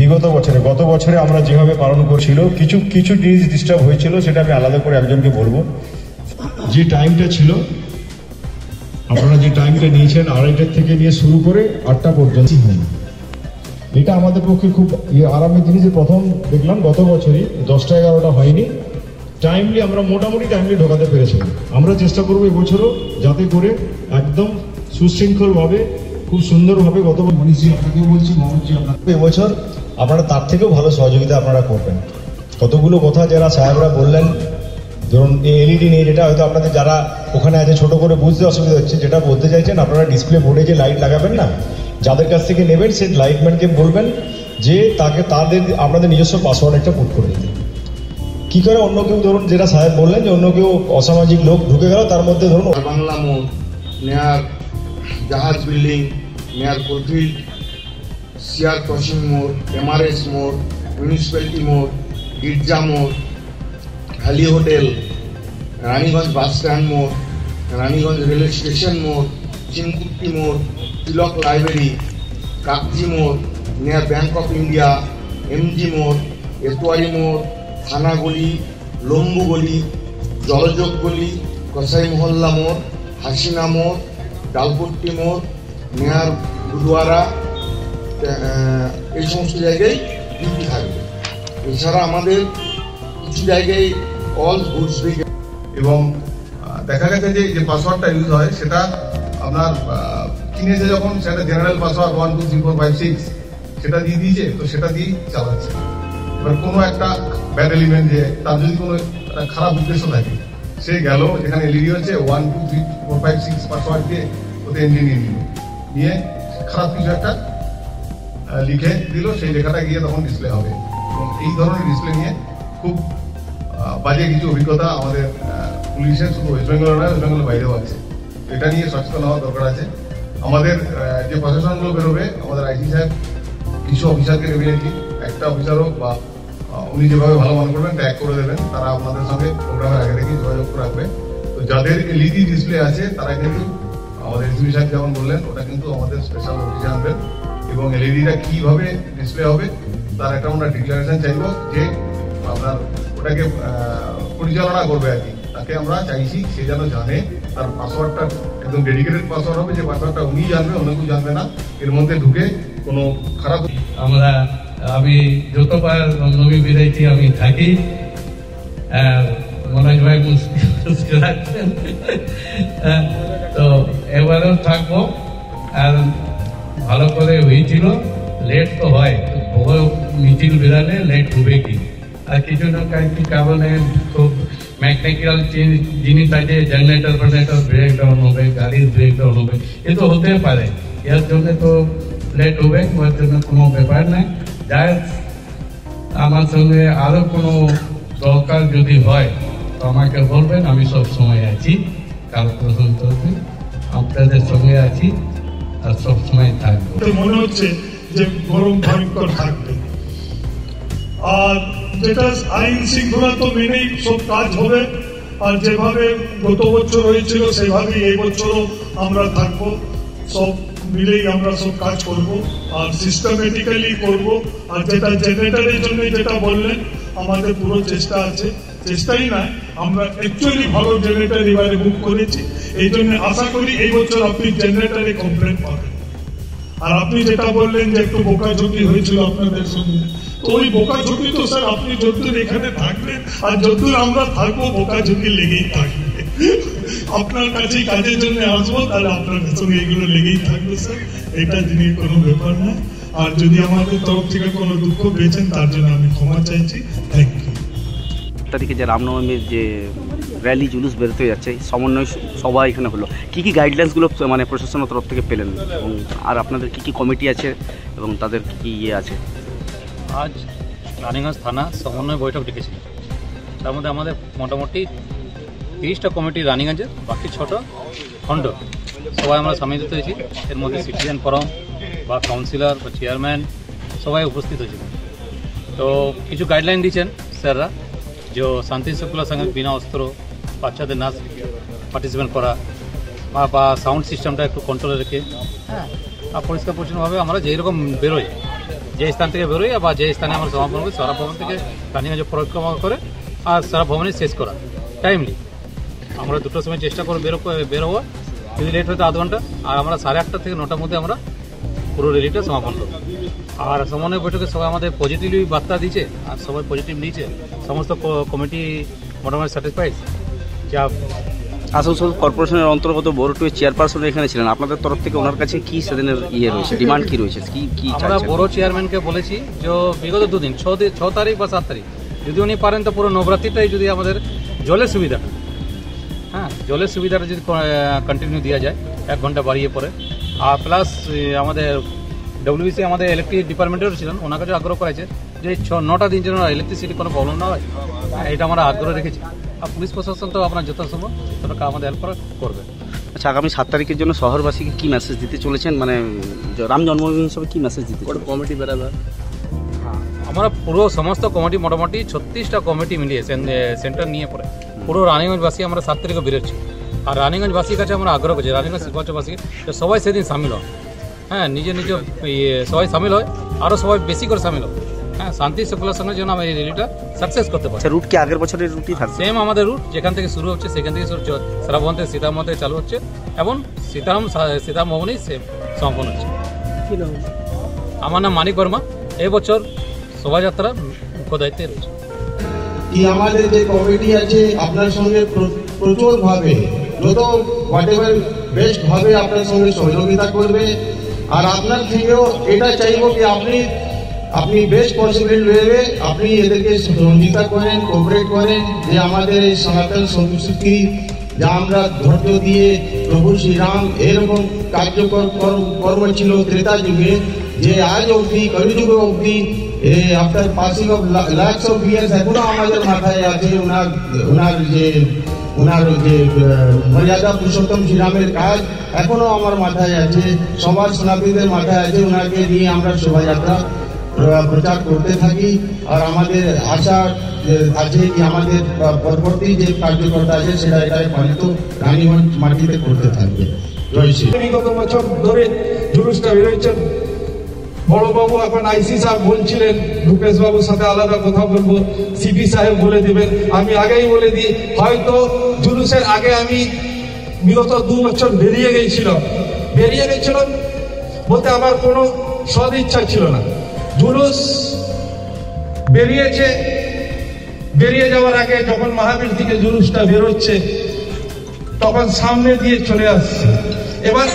বিগত বছরে গত বছরে আমরা যেভাবে পালন করছিল কিছু কিছু জিনিস ডিস্টার্ব হয়েছিল, সেটা আমি আলাদা করে একজনকে বলবো। যে টাইমটা ছিল, আপনারা যে টাইমটা নিয়েছেন 2:30 থেকে নিয়ে শুরু করে 8টা পর্যন্ত, এটা আমাদের পক্ষে খুব আরামের জিনিস। প্রথম দেখলাম গত বছরই 10টা 11টা হয়নি, টাইমলি আমরা মোটামুটি টাইমলি ঢোকাতে পেরেছি। আমরা চেষ্টা করবো এবছরও যাতে করে একদম সুশৃঙ্খলভাবে খুব সুন্দরভাবে গত মনীষজি আপনাকেও বলছি, মনোজজি আপনাকে এবছর আপনারা তার থেকেও ভালো সহযোগিতা আপনারা করবেন। কতগুলো কথা যারা সাহেবরা বললেন, ধরুন এই এলইডি নেই, যেটা হয়তো আপনাদের যারা ওখানে আছে ছোট করে বুঝতে অসুবিধা হচ্ছে, যেটা বলতে চাইছেন আপনারা ডিসপ্লে বোর্ডে যে লাইট লাগাবেন না, যাদের কাছ থেকে নেবেন সেই লাইটম্যানকে বলবেন যে তাদের আপনাদের নিজস্ব পাসওয়ার্ড একটা পুট করে দিতে। কি করে অন্য কেউ, ধরুন যেটা সাহেব বললেন যে অন্য কেউ অসামাজিক লোক ঢুকে গেল, তার মধ্যে ধরুন বাংলা মোড়, নেয়ার জাহাজ বিল্ডিং, নেয়ার কোলফিল্ড, সিআর ক্রসিং মোড়, এমআরএস মোড়, মিউনিসিপ্যালিটি মোড়, গির্জা মোড়, valley hotel, Raniganj bus stand মোড়, রানীগঞ্জ রেলওয়ে স্টেশন মোড়, চিনকুট্টি মোড়, তিলক লাইব্রেরি, কাকজি মোড়, নেয়ার ব্যাংক অফ ইন্ডিয়া, এমজি মোড়, এতোয়ারি মোড়, থানা গলি, লম্বু গলি, জলযোগ গলি, কসাই মহল্লা মোড়, হাসিনা মোড়, ডালপট্টি মোড়, নেয়ার গুরুয়ারা, এই সমস্ত জায়গায় ডিউটি থাকবে। এছাড়া আমাদের কিছু জায়গায় অল গুডস ব্রিগেড, এবং দেখা গেছে যে পাসওয়ার্ডটা ইউজ হয় সেটা আপনার কিনেছে যখন, সেটা জেনারেল পাসওয়ার্ড 1 2 3 4 5 6 সেটা দিয়ে দিয়েছে, তো সেটা দিয়েই চালাচ্ছে। এবার কোনো একটা ব্যাড এলিমেন্ট, যে তার যদি কোনো খারাপ উদ্দেশ্য থাকে, সে গেল যেখানে এলইডি হচ্ছে 1 2 3 4 5 6 পাসওয়ার্ড দিয়ে ওতে এন্ট্রি নিয়ে খারাপ কিছু একটা লিখে দিল, সেই লেখাটা গিয়ে তখন ডিসপ্লে হবে। এবং এই ধরনের ডিসপ্লে নিয়ে খুব বাজে কিছু অভিজ্ঞতা আমাদের পুলিশের, শুধু ওয়েস্ট বেঙ্গল নয়, ওয়েস্ট বেঙ্গলের বাইরেও আছে। এটা নিয়ে সচেতন হওয়ার দরকার আছে। আমাদের যে প্রশাসনগুলো বেরোবে, আমাদের আইসি সাহেব কিছু অফিসারকে ডেফিনেটলি, একটা অফিসার হোক বা উনি যেভাবে ভালো মনে করবেন ট্যাগ করে দেবেন, তারা আপনাদের সঙ্গে প্রোগ্রামের আগে থেকেই যোগাযোগ রাখবে। তো যাদের এলইডি ডিসপ্লে আছে তারা কিন্তু আমাদের এসপি সাহেব যেমন বললেন, ওটা কিন্তু আমাদের স্পেশাল অফিসে আনবেন, এবং এলইডিটা কিভাবে ডিসপ্লে হবে তার একটা আমরা ডিক্লারেশন চাইব, যে আপনার ওটাকে পরিচালনা করবে আর কি, তাকে আমরা চাইছি সে যেন জানে তার পাসওয়ার্ডটা একদম ডেডিকেটেড পাসওয়ার্ড হবে, যে পাসওয়ার্ডটা উনি জানবে, অন্য কেউ জানবে না, এর মধ্যে ঢুকে কোনো খারাপ। আমি যতবার নবী বিদায়টি আমি থাকি, মনোজ ভাই মুশকিল রাখছেন, তো এবারেও থাকবো। আর ভালো করে হয়েছিল, লেট তো হয়, মিছিল বেরালে লেট হবে কি, আর কিছু না কিছু কারণে খুব মেকানিক্যাল জিনিস আছে, জেনারেটর ব্রেকডাউন হবে, গাড়ির ব্রেকডাউন হবে, এ তো হতে পারে, এর জন্য তো লেট হবে, ওর জন্য কোনো ব্যাপার নাই। যাই আমার সঙ্গে আরো কোনো দরকার যদি হয় তো আমাকে বলবেন, আমি সব সময় আছি, কাল পর্যন্ত আপনাদের সঙ্গে আছি আর সব সময় থাকবো। মনে হচ্ছে যে গরম ভয়ঙ্কর থাকবে, আর যেটা আইন শৃঙ্খলা তো মেনেই সব কাজ হবে, আর যেভাবে গত বছর হয়েছিল সেভাবেই এই বছরও আমরা থাকবো, সব মিলেই আমরা সব কাজ করব, আর সিস্টেমেটিক্যালি করব। আর যেটা জেনারেটরের জন্য যেটা বললেন, আমাদের পুরো চেষ্টা আছে, চেষ্টাই না, আমরা অ্যাকচুয়ালি ভালো জেনারেটর এবারে বুক করেছি, এই জন্য আশা করি এই বছর আপনি জেনারেটরে কমপ্লেন পাবেন। আর আপনি যেটা বললেন যে একটু বোকাঝুকি হয়েছিল আপনাদের সঙ্গে, তো ওই বোকাঝুকি তো স্যার আপনি যতদূর এখানে থাকবেন আর যতদূর আমরা থাকবো, বোকাঝুকি লেগেই থাকবে। আপনার কাছে কাজের জন্য আসবো, তাহলে আপনার সঙ্গে এগুলো লেগেই থাকবে স্যার, এটা জিনিস কোনো ব্যাপার না। আর যদি আমাদের তরফ থেকে কোনো দুঃখ পেয়েছেন তার জন্য আমি ক্ষমা চাইছি। Thank you. তারিখে যে রামনবমীর যে র্যালি জুলুস বেরোতে যাচ্ছে, সমন্বয় সভা এখানে হলো, কি কি গাইডলাইন্সগুলো মানে প্রশাসনের তরফ থেকে পেলেন, এবং আর আপনাদের কি কি কমিটি আছে এবং তাদের কি কি ইয়ে আছে? আজ রানীগঞ্জ থানা সমন্বয় বৈঠক ডেকেছিল, তার মধ্যে আমাদের মোটামুটি 30টা কমিটি রানীগঞ্জের, বাকি 6টা খণ্ড, সবাই আমরা সম্মিলিত হয়েছি। এর মধ্যে সিটিজেন ফোরাম বা কাউন্সিলর বা চেয়ারম্যান সবাই উপস্থিত হয়েছিল। তো কিছু গাইডলাইন দিয়েছেন স্যাররা, যে শান্তি শৃঙ্খলার সঙ্গে বিনা অস্ত্র বাচ্চাদের নাচ পার্টিসিপেট করা, বা সাউন্ড সিস্টেমটা একটু কন্ট্রোলে রেখে, হ্যাঁ, আর পরিষ্কার পরিচ্ছন্নভাবে আমরা যেরকম বেরোই যে স্থান থেকে বেরোই বা যে স্থানে আমরা সমাপন করি সারা ভবন থেকে রানিগঞ্জে পরিক্রমা করে আর সারা ভবনে শেষ করা টাইমলি। আমরা 2টোর সময় চেষ্টা করে বেরোবো, যদি লেট হয়তো আধ ঘন্টা, আর আমরা 8:30 থেকে 9টার মধ্যে আমরা পুরো র্যালিটা সমাপন করব। আর সমন্বয় বৈঠকে সবাই আমাদের পজিটিভলি বার্তা দিয়েছে আর সবাই পজিটিভ নিয়েছে, সমস্ত কমিটি মোটামুটি স্যাটিসফাইড। যা আসানসোল কর্পোরেশনের অন্তর্গত বোরো 2 চেয়ারপারসন এখানে ছিলেন, আপনাদের তরফ থেকে ওনার কাছে কি সেদিনের রয়েছে, ডিমান্ড কি রয়েছে, কি আমরা বোরো চেয়ারম্যানকে বলেছি যে বিগত 2 দিন 6 তারিখ বা 7 তারিখ যদি উনি পারেন তো পুরো নবরাত্রিটাই যদি আমাদের জলের সুবিধাটা, হ্যাঁ জলের সুবিধাটা যদি কন্টিনিউ দেওয়া যায় 1 ঘন্টা বাড়িয়ে পরে, আর প্লাস আমাদের ডব্লিউবিসি আমাদের ইলেকট্রিক ডিপার্টমেন্টেরও ছিলেন, ওনার কাছে আগ্রহ করেছে যে 9টা দিন যেন ইলেকট্রিসিটি কোনো প্রবলেম না হয়, এটা আমরা আগ্রহ রেখেছি। আর পুলিশ প্রশাসন তো আপনার যথাসম্ভব তারা আমাদের হেল্প করবে। আচ্ছা, আগামী 7 তারিখের জন্য শহরবাসীকে কি মেসেজ দিতে চলেছেন, মানে রাম জন্মভূমি হিসেবে কি মেসেজ দিতে কমিটি বেরাবে? আমরা পুরো সমস্ত কমিটি মোটামুটি 36টা কমিটি মিলিয়ে সেন্টার নিয়ে পড়ে পুরো রানিগঞ্জবাসী আমরা 7 তারিখে বেরোচ্ছি। আর রানিগঞ্জবাসীর কাছে আমরা আগ্রহ করছি, রানিগঞ্জ শিল্পাঞ্চলবাসী সবাই সেদিন সামিল হয়, হ্যাঁ নিজ সবাই সামিল হয়, আরও সবাই বেশি করে সামিল হয়, হ্যাঁ শান্তি শৃঙ্খলার সঙ্গে যেন আমরা এই র্যালিটা সাকসেস করতে পারি। রুট কি আগের বছরের রুটই থাকছে? সেম আমাদের রুট যেখান থেকে শুরু হচ্ছে সেখান থেকে সারা ভবন থেকে সীতারাম থেকে চালু হচ্ছে এবং সীতারাম ভবনেই সেম সম্পন্ন হচ্ছে। আমার নাম মানিক বর্মা, এবছর শোভাযাত্রার মুখ্য দায়িত্বে রয়েছে। কি আমাদের যে কমিটি আছে আপনার সঙ্গে প্রচুরভাবে যত হোয়াটএভার বেস্ট ভাবে আপনার সঙ্গে সহযোগিতা করবে, আর আপনার থেকেও এটা চাইব কি আপনি বেস্ট পসিবল ওয়ে আপনি এদেরকে সহযোগিতা করেন, কোঅপারেট করেন, যে আমাদের এই সনাতন সংস্কৃতি যা আমরা ধৈর্য দিয়ে প্রভু শ্রীরাম এরকম কার্যকর্ম ছিল ত্রেতা যুগে, যে আজ অবধি কলিযুগে অবধি after passing of lakhs of years এখনো আমাদের মাথায় আছে ওনার যে মর্যাদা পুরুষোত্তম শ্রীরামের কাজ এখনো আমার মাথায় আছে, সমাজ সনাতনীদের মাথায় আছে। ওনাকে নিয়ে আমরা শোভাযাত্রা প্রচার করতে থাকি, আর আমাদের আশা আছে কি আমাদের পরবর্তী যে কার্যকর্তা আছে সেটা এটাই পালিত রানীগঞ্জ মাটিতে করতে থাকবে। জয় শ্রী। বিগত বছর ধরে জুলুসটা বেরোচ্ছেন, বড়বাবু এখন আইসি সাহেব বলছিলেন ভূপেশ বাবুর সাথে আলাদা কথা বলবো, সিপি সাহেব বলে দিবেন। আমি আগেই বলে দিই, হয়তো জুলুসের আগে আমি বিগত 2 বছর বেরিয়ে গেছিলাম বলতে আমার কোনো সদ ইচ্ছা ছিল না। জুলুস বেরিয়ে যাওয়ার আগে যখন মহাবীর থেকে জুলুসটা বেরোচ্ছে তখন সামনে দিয়ে চলে আসছে। এবার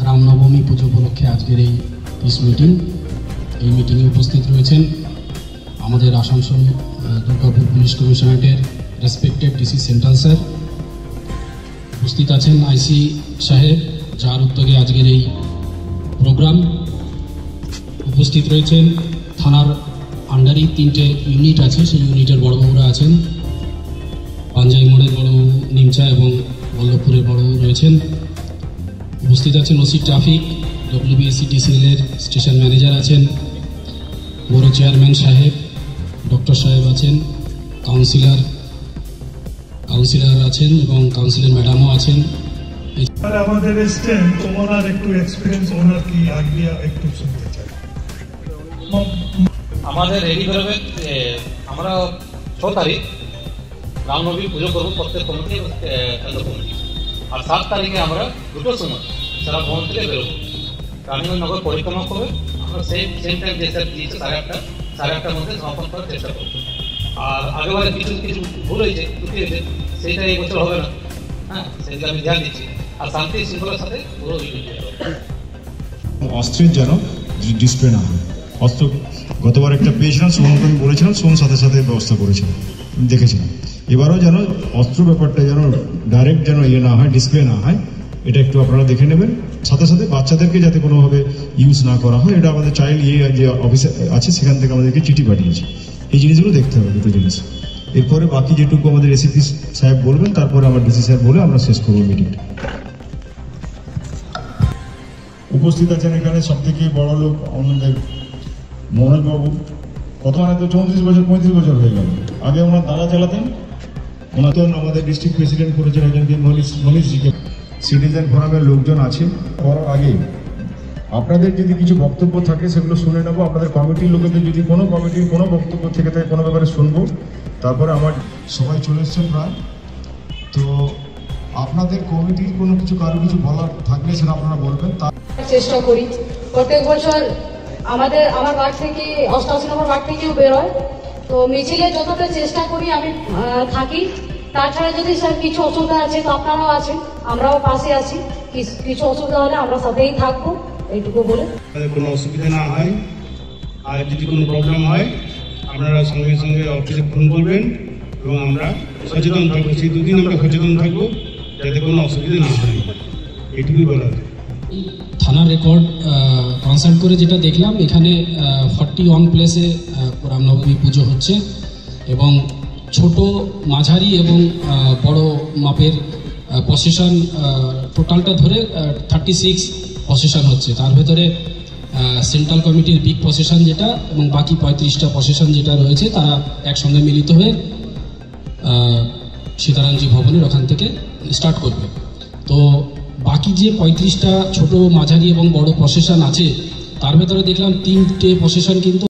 রামনবমী পুজো উপলক্ষে আজকের এই পিস মিটিং, এই মিটিংয়ে উপস্থিত রয়েছেন আমাদের আসানসোল দুর্গাপুর পুলিশ কমিশনারেটের রেসপেক্টেড ডিসি সেন্ট্রাল স্যার, উপস্থিত আছেন আইসি সাহেব যার উদ্যোগে আজকের এই প্রোগ্রাম, উপস্থিত রয়েছেন থানার আন্ডারই 3টে ইউনিট আছে, সেই ইউনিটের বড়বাবুরা আছেন, পাঞ্জাই মোড়ের বড়বাবু, নিমচা এবং বল্লভপুরের বড়বাবু রয়েছেন, উপস্থিত আছেন ওসি ট্রাফিক, ডব্লিউবিএসিটিসিএল এর স্টেশন ম্যানেজার আছেন, বড় চেয়ারম্যান সাহেব, ডক্টর সাহেব আছেন, কাউন্সিলর আছেন এবং কাউন্সিলর ম্যাডামও আছেন। আমাদের এসছেন তো ওনার একটু এক্সপিরিয়েন্স, ওনার কি আইডিয়া একটু শুনতে চাই। আমাদের রেডি করবে, আমরা 6 তারিখ রামনবমী পুজো করবো প্রত্যেক কমিটি কেন্দ্র কমিটি, আর 7 তারিখে আমরা 2টোর সময় সারা ভবন থেকে বেরোবো, রানীগঞ্জ নগর পরিক্রমা করবে। আমরা সেম টাইম যে স্যার দিয়েছে 8:30 মধ্যে সমাপন করার চেষ্টা করবো। আর আগেবারে কিছু ভুল হয়েছে, ত্রুটি হয়েছে, সেইটা এই বছর হবে না, হ্যাঁ সেইটা আমি ধ্যান দিচ্ছি। আর শান্তি শৃঙ্খলার সাথে পুরো অস্ত্রের যেন ডিসপ্লে না হয়। অস্ত্র গতবার একটা পেয়েছিলাম, সোমকে আমি বলেছিলাম, সোম সাথে সাথে ব্যবস্থা করেছিলাম, দেখেছিলাম। এবারও যেন অস্ত্র ব্যাপারটা যেন ডাইরেক্ট যেন না হয়, ডিসপ্লে না হয়, এটা একটু আপনারা দেখে নেবেন। সাথে সাথে বাচ্চাদেরকে যাতে কোনোভাবে ইউজ না করা হয়, এটা আমাদের চাইল্ড যে অফিসে আছে সেখান থেকে আমাদেরকে চিঠি পাঠিয়েছে। এই জিনিসগুলো দেখতে হবে, দুটো জিনিস। এরপরে বাকি যেটুকু আমাদের এসিপি সাহেব বলবেন, তারপরে আমার ডিসি সাহেব বলে আমরা শেষ করবো মিটিংটা। উপস্থিত আছেন এখানে সব থেকে বড় লোক আমাদের মনোজবাবু, বর্তমানে তো 34 বছর 35 বছর হয়ে গেল। আগে ওনার দাদা চালাতেন, ওনাকে আমাদের ডিস্ট্রিক্ট প্রেসিডেন্ট করেছেন একজনকে, মনীষজিকে। সিটিজেন ফোরামের লোকজন আছে, করার আগে আপনাদের যদি কিছু বক্তব্য থাকে সেগুলো শুনে নেবো, আপনাদের কমিটির লোকেদের যদি কোনো কমিটির কোনো বক্তব্য থেকে থাকে কোনো ব্যাপারে শুনবো। তারপরে আমার সবাই চলে এসছেন প্রায়, তো আপনাদের কমিটির কোনো কিছু কারো কিছু বলার থাকলে সেটা আপনারা বলবেন। চেষ্টা করি প্রত্যেক বছর আমার ওয়ার্ড থেকে 88 নম্বর ওয়ার্ড থেকেও বেরোয়, তো মিছিলে যতটা চেষ্টা করি আমি থাকি। তাছাড়া যদি স্যার কিছু অসুবিধা আছে তো আপনারাও আছেন, আমরাও পাশে আছি, কিছু অসুবিধা হলে আমরা সাথেই থাকবো, এইটুকু বলে। কোনো অসুবিধা না হয়, আর যদি কোনো প্রবলেম হয় আপনারা সঙ্গে সঙ্গে অফিসে ফোন করবেন এবং আমরা সচেতন থাকবো। সেই দুদিন আমরা সচেতন থাকবো যাতে কোনো অসুবিধা না হয়, এইটুকুই বলা যায়। থানার রেকর্ড কনসাল্ট করে যেটা দেখলাম, এখানে 41 প্লেসে রামনবমী পুজো হচ্ছে এবং ছোট, মাঝারি এবং বড় মাপের প্রসেশন টোটালটা ধরে 36 প্রসেশন হচ্ছে। তার ভেতরে সেন্ট্রাল কমিটির বিগ প্রসেশন যেটা এবং বাকি 35টা প্রসেশন যেটা রয়েছে তারা একসঙ্গে মিলিত হয়ে সীতারামজি ভবনের ওখান থেকে স্টার্ট করবে। তো বাকি যে 35টা ছোট, মাঝারি এবং বড় প্রসেশন আছে তার ভেতরে দেখলাম 3টে প্রসেশন কিন্তু